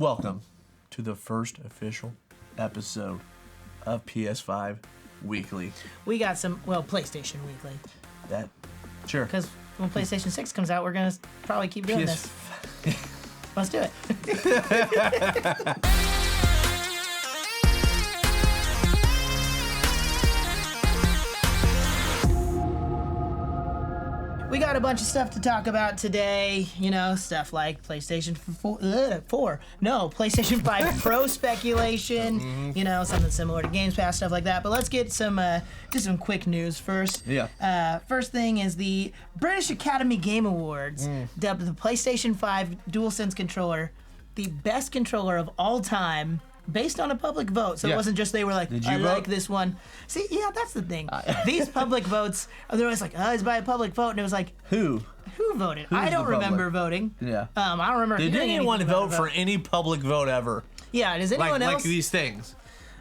Welcome to the first official episode of PS5 Weekly. We got some, PlayStation Weekly. Sure. Because when PlayStation 6 comes out, we're going to probably keep doing this. Let's do it. We got a bunch of stuff to talk about today, stuff like PlayStation 4. No, PlayStation 5 Pro speculation, something similar to Games Pass, stuff like that. But let's get some quick news first. Yeah. First thing is the British Academy Game Awards dubbed the PlayStation 5 DualSense controller the best controller of all time, based on a public vote. So it wasn't just they were like, I like this one. See, yeah, that's the thing. These public votes, they're always like, it's by a public vote. And it was like, Who voted? I don't remember voting. Yeah. I don't remember Did anyone vote for any public vote ever? Yeah, does anyone else? Like these things.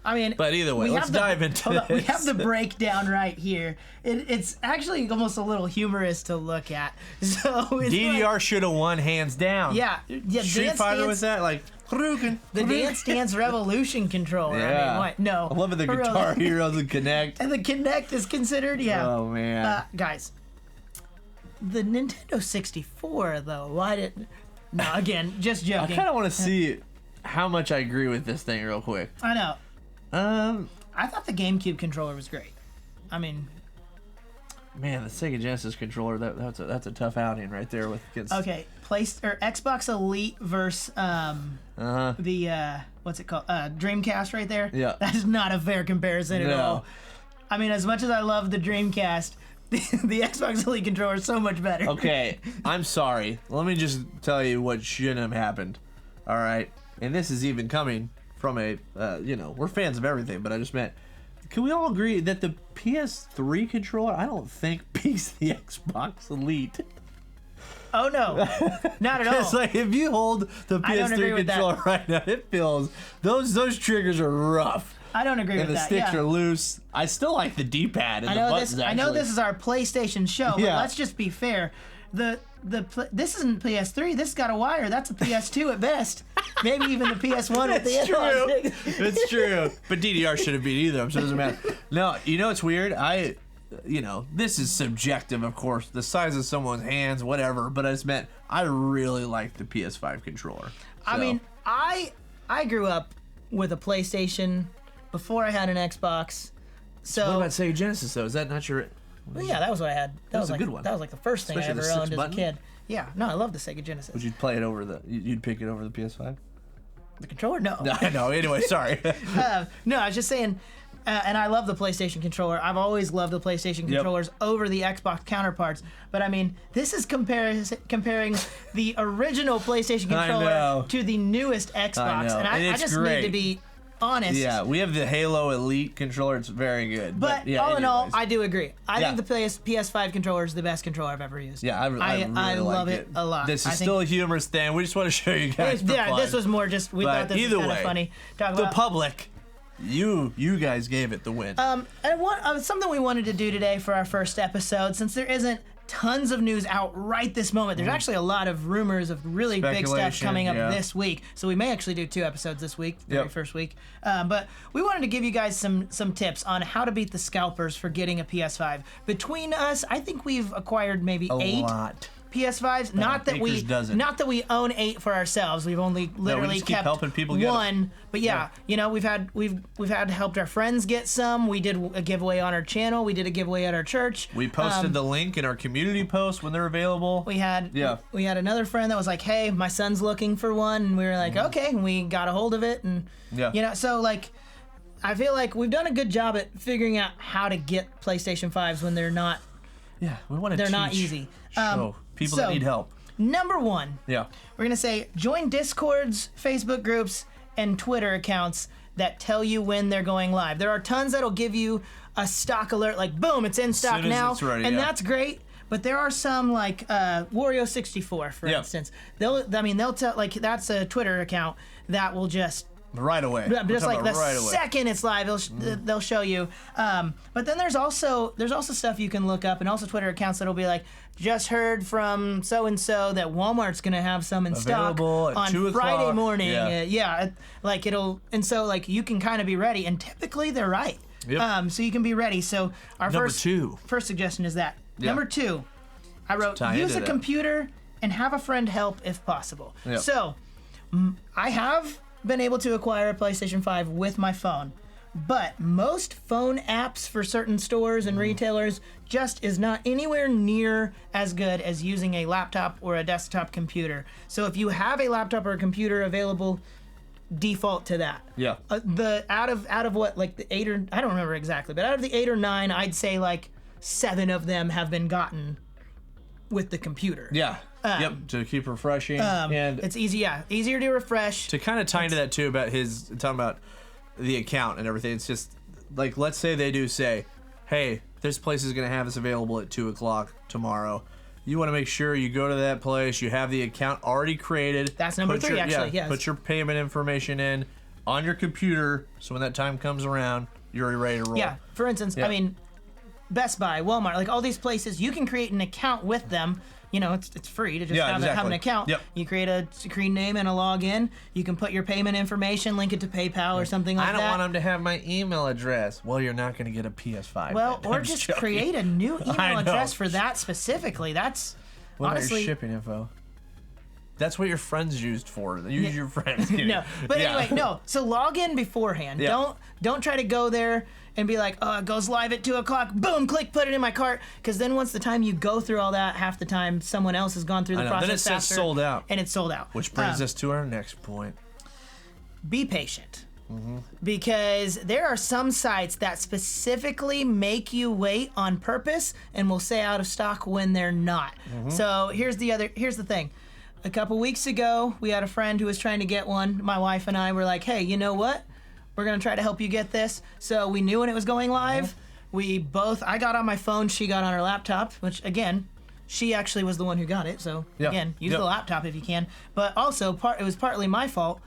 I mean, but either way, let's dive into this. We have the breakdown right here. It's actually almost a little humorous to look at. So DDR should have won hands down. Yeah. Street Fighter was that like the Dance Dance Revolution controller. Yeah. I mean, what? No. I love it. The Guitar Heroes and Kinect. And the Kinect is considered. Yeah. Oh man. Guys, the Nintendo 64 though. Why didn't? No, again, just joking. I kind of want to see how much I agree with this thing real quick. I know. I thought the GameCube controller was great. I mean, man, the Sega Genesis controller, that's a tough outing right there with against. Okay, Xbox Elite versus the what's it called? Dreamcast right there. Yeah. That is not a fair comparison at all. I mean, as much as I love the Dreamcast, the Xbox Elite controller is so much better. Okay, I'm sorry. Let me just tell you what shouldn't have happened. All right, and this is even coming from a, we're fans of everything, but I just meant, can we all agree that the PS3 controller, I don't think beats the Xbox Elite? Oh, no. Not at all. It's like, if you hold the PS3 controller right now, it feels, those triggers are rough. I don't agree with that. And the sticks are loose. I still like the D-pad and the buttons, actually. I know this is our PlayStation show, but let's just be fair. This isn't PS3. This has got a wire. That's a PS2 at best. Maybe even the PS1 with the analog stick. It's true. But DDR shouldn't beat either. So it doesn't matter. No, it's weird. This is subjective, of course. The size of someone's hands, whatever. But I just meant I really like the PS5 controller. So. I mean, I grew up with a PlayStation before I had an Xbox. So what about Sega Genesis though? Is that not your? Well, yeah, that was what I had. That was a like, good one. That was like the first thing Especially I ever owned as a kid. Yeah, no, I love the Sega Genesis. Would you play it over you'd pick it over the PS5? The controller? No. No, anyway, sorry. No, I was just saying, and I love the PlayStation controller. I've always loved the PlayStation controllers over the Xbox counterparts. But I mean, this is comparing the original PlayStation controller to the newest Xbox. And I just need to be honest. Yeah, we have the Halo Elite controller. It's very good. But all in all, I do agree. I think the PS5 controller is the best controller I've ever used. Yeah, I really love like it a lot. This is still a humorous thing. We just want to show you guys. This was more just we thought this was kind of funny. The public, you guys gave it the win. And something we wanted to do today for our first episode, since there isn't tons of news out right this moment. There's actually a lot of rumors of really big stuff coming up this week. So we may actually do 2 episodes this week, the very first week. But we wanted to give you guys some tips on how to beat the scalpers for getting a PS5. Between us, I think we've acquired maybe 8 PS5s. Not that we own 8 for ourselves. We've only literally kept helping people get one. But we've had helped our friends get some. We did a giveaway on our channel. We did a giveaway at our church. We posted the link in our community post when they're available. We had another friend that was like, "Hey, my son's looking for one," and we were like, "Okay," and we got a hold of it, and so like, I feel like we've done a good job at figuring out how to get PlayStation 5s when they're not. Yeah, we want to. They're not easy. People that need help. Number 1. Yeah. We're gonna say join Discords, Facebook groups, and Twitter accounts that tell you when they're going live. There are tons that'll give you a stock alert, like boom, it's in stock now, ready, that's great. But there are some like Wario64, for instance. They'll tell, like, that's a Twitter account that will just right away. Just like the second it's live, they'll show you. But then there's also stuff you can look up, and also Twitter accounts that'll be like, just heard from so and so that Walmart's gonna have some in available stock on 2 Friday o'clock. morning. Like it'll, and so like you can kind of be ready, and typically they're right. Yep. So you can be ready. So our first suggestion is that. Number 2, I wrote, use a computer and have a friend help if possible. Yep. So I have been able to acquire a PlayStation 5 with my phone, but most phone apps for certain stores and retailers just is not anywhere near as good as using a laptop or a desktop computer. So if you have a laptop or a computer available, default to that. Yeah. The out of what, like the 8 or I don't remember exactly, but out of the 8 or 9, I'd say like 7 of them have been gotten with the computer. Yeah. To keep refreshing, and it's easier to refresh. To kind of tie into that too about talking about the account and everything. It's just like, let's say they do say, hey, this place is going to have this available at 2 o'clock tomorrow. You want to make sure you go to that place, you have the account already created. That's number 3, actually. Yes. Put your payment information in on your computer, so when that time comes around, you're ready to roll. Yeah. For instance, I mean, Best Buy, Walmart, like all these places, you can create an account with them. You know, it's free to just have an account. Yep. You create a screen name and a login. You can put your payment information, link it to PayPal or something like that. I don't want them to have my email address. Well, you're not going to get a PS5. Well, or just create a new email address for that specifically. That's honestly your shipping info. That's what your friends used for. Use your friends. No, but anyway, no. So log in beforehand. Yeah. Don't try to go there and be like, oh, it goes live at 2 o'clock. Boom, click, put it in my cart. Because then once the time you go through all that, half the time someone else has gone through the process. Then it says sold out. And it's sold out. Which brings us to our next point. Be patient. Because there are some sites that specifically make you wait on purpose and will say out of stock when they're not. So here's the thing. A couple weeks ago, we had a friend who was trying to get one. My wife and I were like, hey, you know what? We're going to try to help you get this. So we knew when it was going live. I got on my phone, she got on her laptop, which again, she actually was the one who got it. So again, use the laptop if you can. But also, it was partly my fault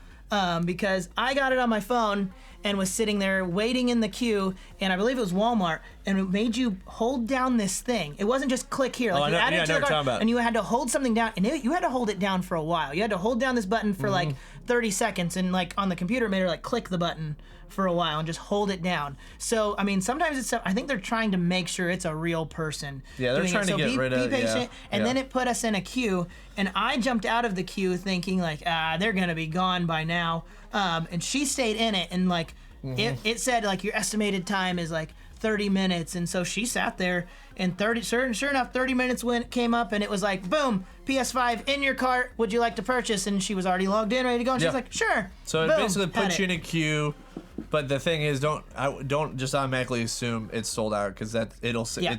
because I got it on my phone and was sitting there waiting in the queue, and I believe it was Walmart, and it made you hold down this thing. It wasn't just click here. Like you added it to the cart, and you had to hold something down, and you had to hold it down for a while. You had to hold down this button for like 30 seconds, and like on the computer, it made her like click the button for a while and just hold it down. So, I mean, sometimes I think they're trying to make sure it's a real person. Yeah, they're trying to get rid of it. Be patient, and then it put us in a queue, and I jumped out of the queue thinking like, they're gonna be gone by now. And she stayed in it, and like, it said like your estimated time is like 30 minutes, and so she sat there, and sure enough 30 minutes came up, and it was like, boom, PS5 in your cart, would you like to purchase? And she was already logged in, ready to go, and she was like, sure. So it basically puts you in a queue, but the thing is, don't just automatically assume it's sold out, because it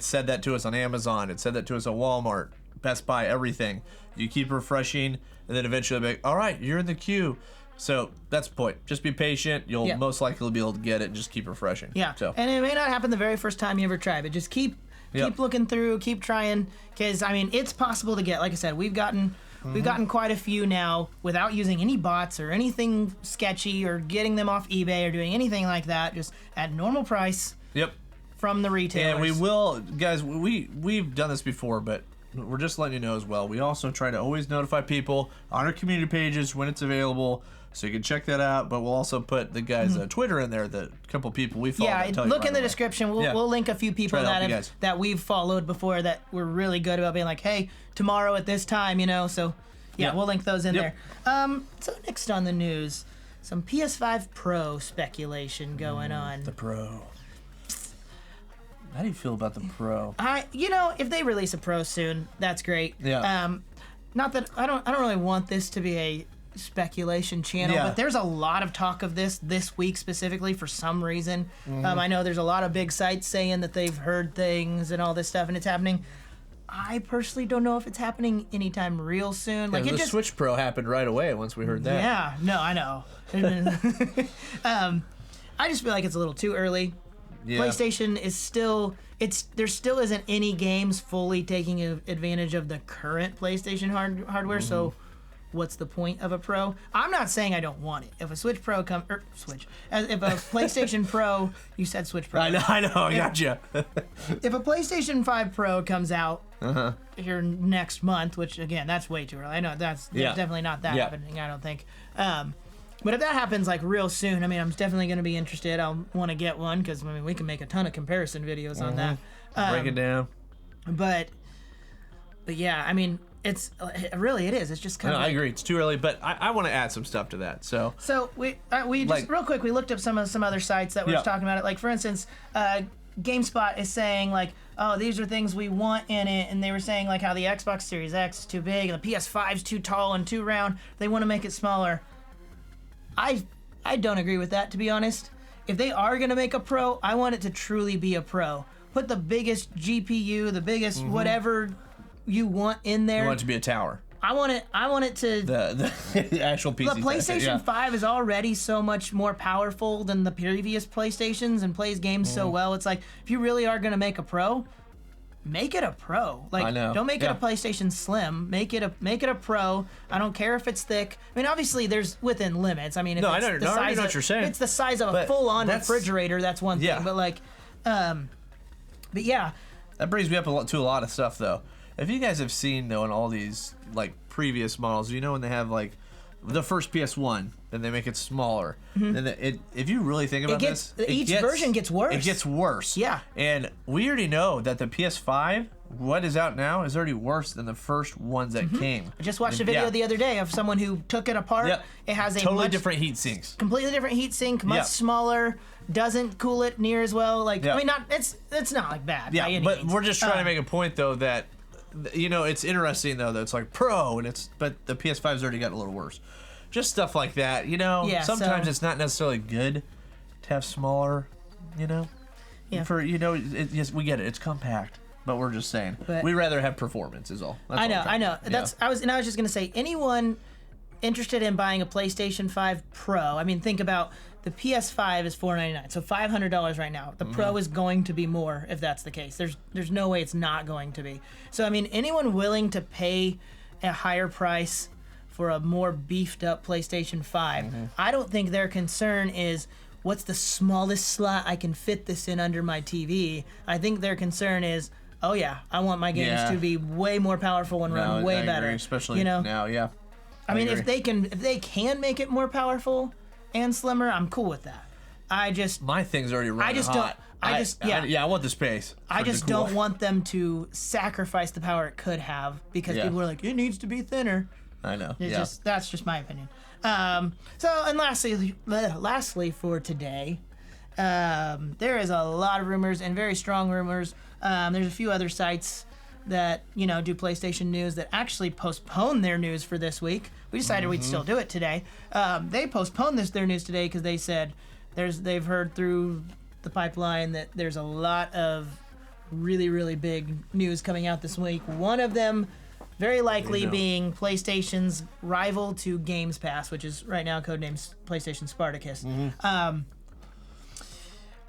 said that to us on Amazon, it said that to us on Walmart, Best Buy, everything. You keep refreshing, and then eventually be like, all right, you're in the queue. So that's the point. Just be patient. You'll most likely be able to get it. Just keep refreshing. Yeah. So. And it may not happen the very first time you ever try, but just keep looking through, keep trying, because I mean it's possible to get. Like I said, we've gotten quite a few now without using any bots or anything sketchy or getting them off eBay or doing anything like that. Just at normal price. Yep. From the retailers. And we will, guys. We've done this before, but we're just letting you know as well. We also try to always notify people on our community pages when it's available. So you can check that out, but we'll also put the guys' Twitter in there, the couple people we follow. Yeah, look in the description. We'll link a few people that we've followed before that were really good about being like, hey, tomorrow at this time, you know. So we'll link those in there. So next on the news, some PS5 Pro speculation going on. The Pro. How do you feel about the Pro? If they release a Pro soon, that's great. Yeah. Not that I don't really want this to be a speculation channel, but there's a lot of talk of this week specifically for some reason. I know there's a lot of big sites saying that they've heard things and all this stuff, and it's happening. I personally don't know if it's happening anytime real soon. Like the Switch Pro happened right away once we heard that. Yeah, no, I know. I just feel like it's a little too early. Yeah. PlayStation is still there still isn't any games fully taking advantage of the current PlayStation hardware. So what's the point of a Pro? I'm not saying I don't want it. If a Switch Pro if a PlayStation Pro, you said Switch Pro. I know, I gotcha. If a PlayStation 5 Pro comes out here next month, which again, that's way too early. I know that's definitely not that happening, I don't think. But if that happens like real soon, I mean, I'm definitely going to be interested. I'll want to get one because I mean, we can make a ton of comparison videos on that. Break it down. But yeah, I mean, it is. It's just kind of. I agree. It's too early, but I want to add some stuff to that. So we just real quick, we looked up some other sites that were talking about it. Like for instance, GameSpot is saying like, oh, these are things we want in it, and they were saying like how the Xbox Series X is too big and the PS5 is too tall and too round. They want to make it smaller. I don't agree with that, to be honest. If they are gonna make a Pro, I want it to truly be a Pro. Put the biggest GPU, the biggest whatever you want in there. You want it to be a tower. I want it to the actual PC. The PlayStation 5 is already so much more powerful than the previous PlayStations and plays games so well. It's like if you really are gonna make a Pro, make it a Pro. Like, don't make it a PlayStation Slim. Make it a Pro. I don't care if it's thick. I mean, obviously, there's within limits. I mean, if I know what you're saying. It's the size of a full-on refrigerator. That's one thing. But like, but yeah. That brings me up to a lot of stuff, though. If you guys have seen, though, in all these like previous models, you know, when they have like the first PS1, then they make it smaller. Then if you really think about each version gets worse. It gets worse. Yeah. And we already know that the PS5, what is out now, is already worse than the first ones that came. I just watched a video the other day of someone who took it apart. It has a totally different heat sinks. Completely different heat sink, much smaller, doesn't cool it near as well. Like I mean, it's not like bad. Yeah, by any but means. we're just trying to make a point though that. You know, it's interesting though that it's like Pro, but the PS5's already got a little worse. Just stuff like that, you know. Yeah, sometimes it's not necessarily good to have smaller, you know. Yeah. For yes, we get it. It's compact, but we're just saying we rather have performance is all. That's I know. Yeah. I was just gonna say anyone interested in buying a PlayStation 5 Pro. I mean, think about the PS5 is $499, so $500 right now. The Pro is going to be more if that's the case. There's no way it's not going to be. So I mean, anyone willing to pay a higher price for a more beefed up PlayStation 5, I don't think their concern is what's the smallest slot I can fit this in under my TV. I think their concern is, oh yeah, I want my games to be way more powerful and run way better. Agree, especially now, yeah. I mean, if they can make it more powerful and slimmer, I'm cool with that. My thing's already running hot. I want the space. I just don't want them to sacrifice the power it could have because people are like, it needs to be thinner. I know. That's just my opinion. And lastly for today, there is a lot of rumors and very strong rumors. There's a few other sites that do PlayStation news that actually postponed their news for this week. We decided we'd still do it today. They postponed their news today because they said they've heard through the pipeline that there's a lot of really, really big news coming out this week. One of them very likely being PlayStation's rival to Games Pass, which is right now codenamed PlayStation Spartacus.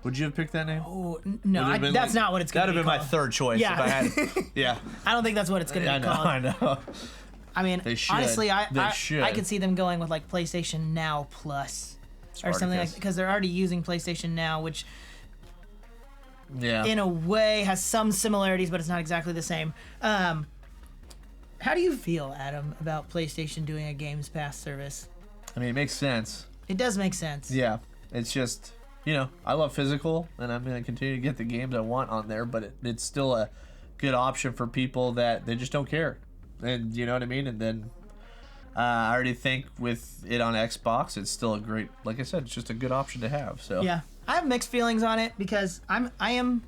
Would you have picked that name? Oh, no, that's not what it's going to be called. That would have been my third choice if I had. I don't think that's what it's going to be called. I know. I mean, honestly, I should. could see them going with like PlayStation Now Plus or something like that because they're already using PlayStation Now, which in a way has some similarities, but it's not exactly the same. How do you feel, Adam, about PlayStation doing a Games Pass service? I mean, it makes sense. It does make sense. Yeah, it's just, I love physical, and I'm going to continue to get the games I want on there, but it's still a good option for people that they just don't care. And you know what I mean? And then I already think with it on Xbox, it's still a great, like I said, it's just a good option to have. So yeah, I have mixed feelings on it because I am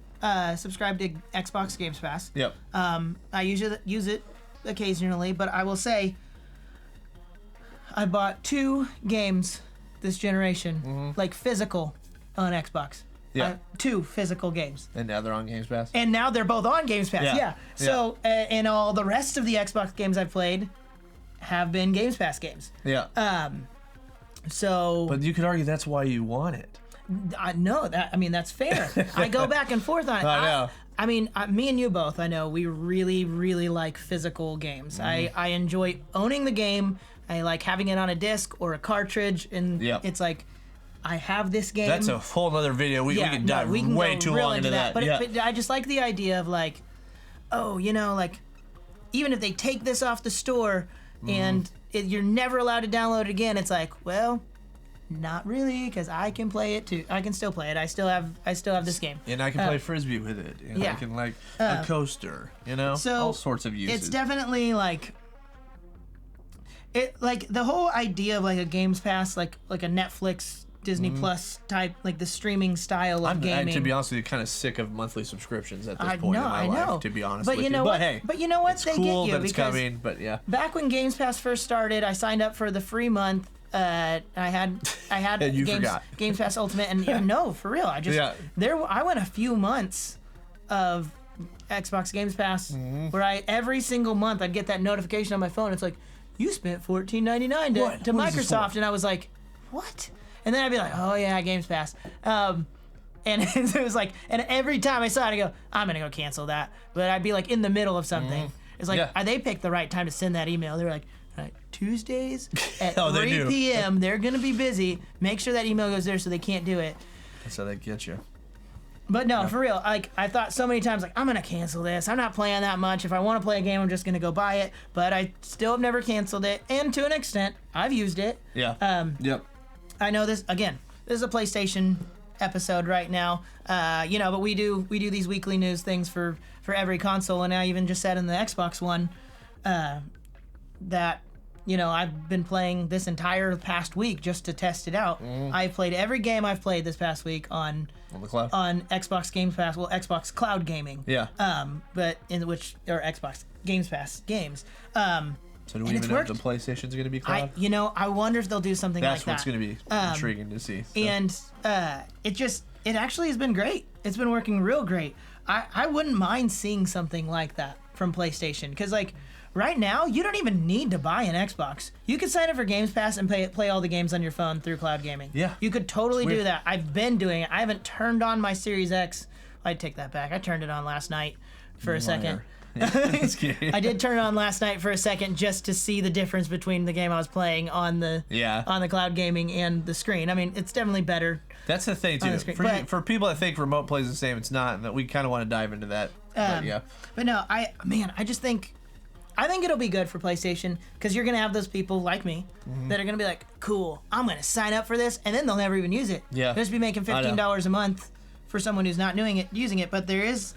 subscribed to Xbox Games Pass. Yep. I use it occasionally, but I will say I bought 2 games this generation, like physical, on Xbox. Yeah. 2 physical games. And now they're on Games Pass? And now they're both on Games Pass, yeah. So, and all the rest of the Xbox games I've played have been Games Pass games. Yeah. So... But you could argue that's why you want it. That's fair. I go back and forth on it. I know. I mean, me and you both, I know, we really, really like physical games. I enjoy owning the game, I like having it on a disc or a cartridge, and it's like, I have this game. That's a whole other video. We can dive way too long into that. But I just like the idea of like, oh, you know, like, even if they take this off the store and you're never allowed to download it again, it's like, well, not really, because I can play it too. I can still play it. I still have this game. And I can play Frisbee with it. And I can, like, a coaster, you know? So all sorts of uses. It's definitely, like... the whole idea of, like, a Games Pass, like a Netflix, Disney Plus type, like, the streaming style of gaming... to be honest with you, kind of sick of monthly subscriptions at this point in my life, to be honest with you. But hey, but you know what? It's they cool get you that it's coming, but yeah. Back when Games Pass first started, I signed up for the free month. I had and you forgot. Games Pass Ultimate, and no, for real, I went a few months of Xbox Games Pass where every single month I'd get that notification on my phone. It's like, you spent $14.99 to Microsoft, and I was like, what? And then I'd be like, oh yeah, Games Pass. And it was like, and every time I saw it, I go, I'm gonna go cancel that. But I'd be like in the middle of something. It's like, they picked the right time to send that email. They were like, Tuesdays at 3 p.m. They're gonna be busy. Make sure that email goes there so they can't do it. That's how they get you. But no, for real, like, I thought so many times, like, I'm gonna cancel this. I'm not playing that much. If I want to play a game, I'm just gonna go buy it. But I still have never canceled it, and to an extent, I've used it. Yeah. Yep. I know this again. This is a PlayStation episode right now. You know, but we do these weekly news things for every console, and I even just said in the Xbox one that, you know, I've been playing this entire past week just to test it out. I've played every game I've played this past week on the cloud, on Xbox Games Pass. Well, Xbox Cloud Gaming. Yeah. But in which, or Xbox Games Pass games. So do we even know if the PlayStation's going to be cloud? I wonder if they'll do something like that. That's what's going to be intriguing to see. So. And it actually has been great. It's been working real great. I wouldn't mind seeing something like that from PlayStation, because like, right now, you don't even need to buy an Xbox. You could sign up for Games Pass and play all the games on your phone through cloud gaming. Yeah. You could totally do that. I've been doing it. I haven't turned on my Series X. I'd take that back. I turned it on last night for a second. I did turn it on last night for a second just to see the difference between the game I was playing on the cloud gaming and the screen. I mean, it's definitely better. That's the thing, too. For people that think remote plays the same, it's not. And that we kind of want to dive into that. But no, I just think... I think it'll be good for PlayStation, because you're going to have those people like me that are going to be like, cool, I'm going to sign up for this, and then they'll never even use it. Yeah. They'll just be making $15 a month for someone who's not using it. But there is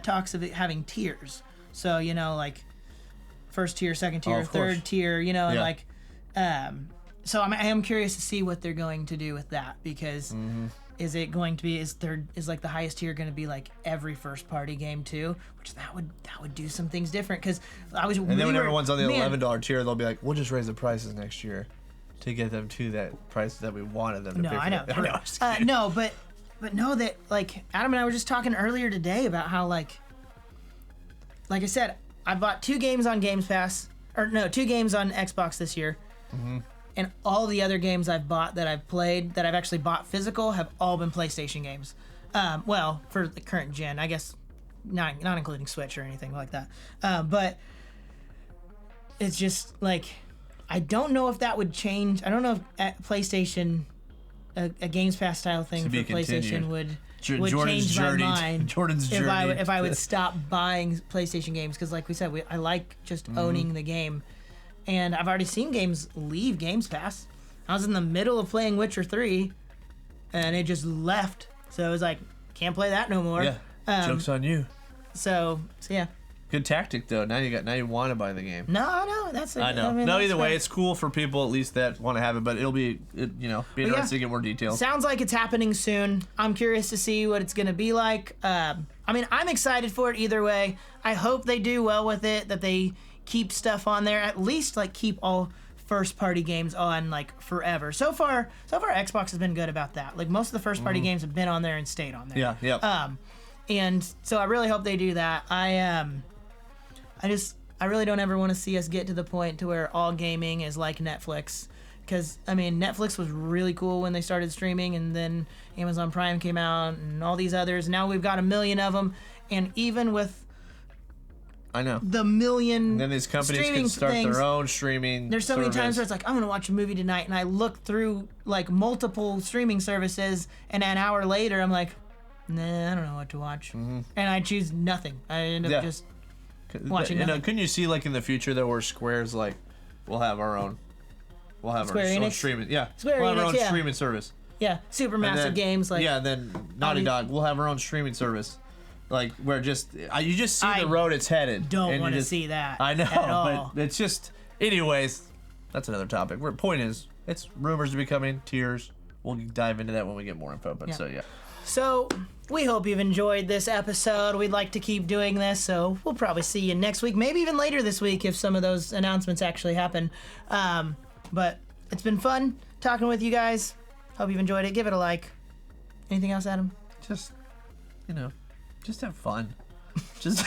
talks of it having tiers. So, you know, like first tier, second tier, third tier, you know, and like, so I am curious to see what they're going to do with that, because is it going to be, is like the highest tier going to be like every first party game too? Which that would do some things different, because and then when everyone's on the $11 tier, they'll be like, we'll just raise the prices next year to get them to that price that we wanted them to pay for. I know. No, but know that, like, Adam and I were just talking earlier today about how, like I said, I bought 2 games on Games Pass, 2 games on Xbox this year. And all the other games I've bought that I've played, that I've actually bought physical, have all been PlayStation games. Well, for the current gen, I guess, not including Switch or anything like that. But it's just, like, I don't know if that would change. I don't know if at PlayStation, a Games Pass style thing for PlayStation would change my mind. Jordan's journey. If I would stop buying PlayStation games, because like we said, I like just owning the game. And I've already seen games leave Games Pass. I was in the middle of playing Witcher 3, and it just left. So it was like, can't play that no more. Yeah, joke's on you. So yeah. Good tactic though. Now you want to buy the game. No, that's. I know. No, either way, it's cool for people at least that want to have it, but it'll be interesting to get more details. Sounds like it's happening soon. I'm curious to see what it's gonna be like. I mean, I'm excited for it either way. I hope they do well with it. That they keep stuff on there. At least like keep all first party games on like forever. So far Xbox has been good about that. Like most of the first party games have been on there and stayed on there. Yeah. And so I really hope they do that. I really don't ever want to see us get to the point to where all gaming is like Netflix. Because, I mean, Netflix was really cool when they started streaming, and then Amazon Prime came out and all these others. Now we've got a million of them. And even with I know. the million And then these companies streaming can start things. their own streaming. There's so many times where it's like, I'm gonna watch a movie tonight, and I look through like multiple streaming services, and an hour later I'm like, nah, I don't know what to watch, and I choose nothing. I end up just watching. Couldn't you see like in the future that where Square's like, we'll have our own streaming. Yeah, Square we'll have our Enix, own streaming service. Yeah, supermassive games like. Yeah, then Naughty Dog, we'll have our own streaming service. Like where you just see the road it's headed. Don't want to see that. I know, at all. but it's just. Anyways, that's another topic. Point is, it's rumors to be coming. Tiers. We'll dive into that when we get more info. But So we hope you've enjoyed this episode. We'd like to keep doing this, so we'll probably see you next week, maybe even later this week if some of those announcements actually happen. But it's been fun talking with you guys. Hope you've enjoyed it. Give it a like. Anything else, Adam? Just have fun. Just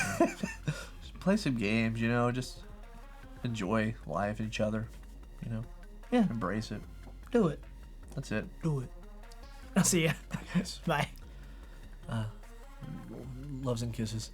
play some games, just enjoy life and each other, Yeah. Embrace it. Do it. That's it. Do it. I'll see ya. Bye. Loves and kisses.